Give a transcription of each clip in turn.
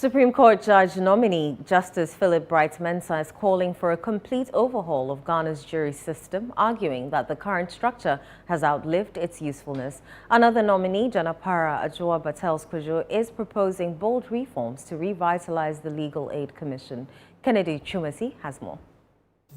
Supreme Court Judge nominee Justice Philip Bright-Mensah is calling for a complete overhaul of Ghana's jury system, arguing that the current structure has outlived its usefulness. Another nominee, Janapara Adjoa Batells-Kojo, is proposing bold reforms to revitalize the Legal Aid Commission. Kennedy Chumasi has more.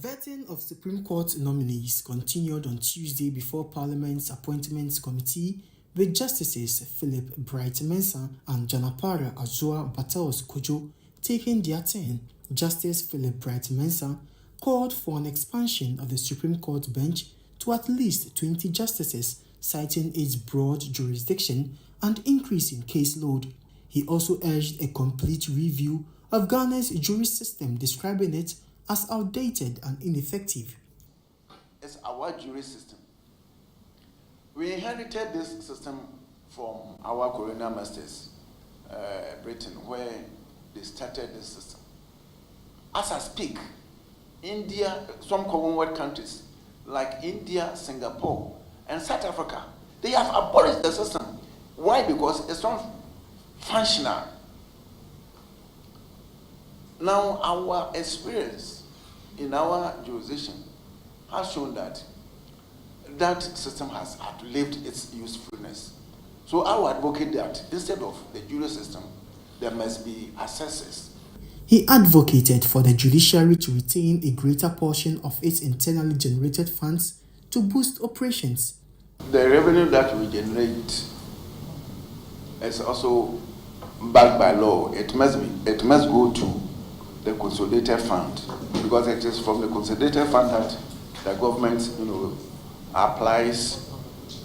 Vetting of Supreme Court nominees continued on Tuesday before Parliament's Appointments Committee, with Justices Philip Bright-Mensah and Janapara Adjoa Batells-Kojo taking their turn. Justice Philip Bright-Mensah called for an expansion of the Supreme Court bench to at least 20 justices, citing its broad jurisdiction and increase in caseload. He also urged a complete review of Ghana's jury system, describing it as outdated and ineffective. It's our jury system. We inherited this system from our colonial masters, Britain, where they started this system. As I speak, India, some Commonwealth countries like India, Singapore, and South Africa, they have abolished the system. Why? Because it's not functional. Now, our experience in our jurisdiction has shown that that system has outlived its usefulness. So I would advocate that instead of the jury system, there must be assessors. He advocated for the judiciary to retain a greater portion of its internally generated funds to boost operations. The revenue that we generate is also backed by law. It must go to the consolidated fund, because it is from the consolidated fund that the government, applies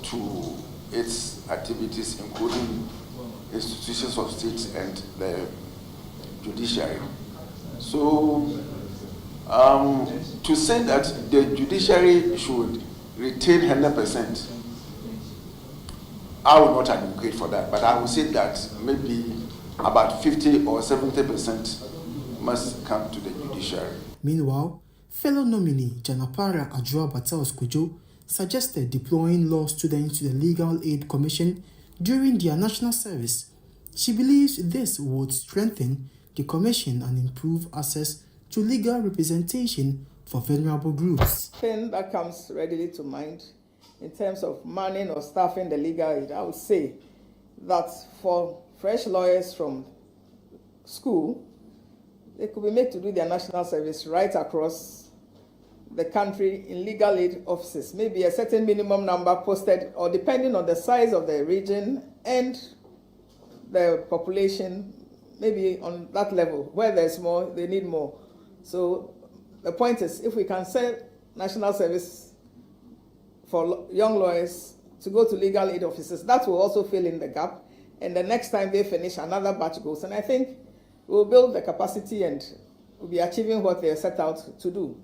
to its activities, including institutions of state and the judiciary. So, to say that the judiciary should retain 100%, I will not advocate for that, but I will say that maybe about 50 or 70% must come to the judiciary. Meanwhile, fellow nominee Janapara Adjoa Batells-Kojo suggested deploying law students to the Legal Aid Commission during their national service. She believes this would strengthen the commission and improve access to legal representation for vulnerable groups. Thing that comes readily to mind in terms of manning or staffing the legal aid, I would say that for fresh lawyers from school, they could be made to do their national service right across the country in legal aid offices. Maybe a certain minimum number posted, or depending on the size of the region and the population, maybe on that level. Where there's more, they need more. So the point is, if we can set national service for young lawyers to go to legal aid offices, that will also fill in the gap. And the next time they finish, another batch goes. And I think we'll build the capacity and we'll be achieving what they set out to do.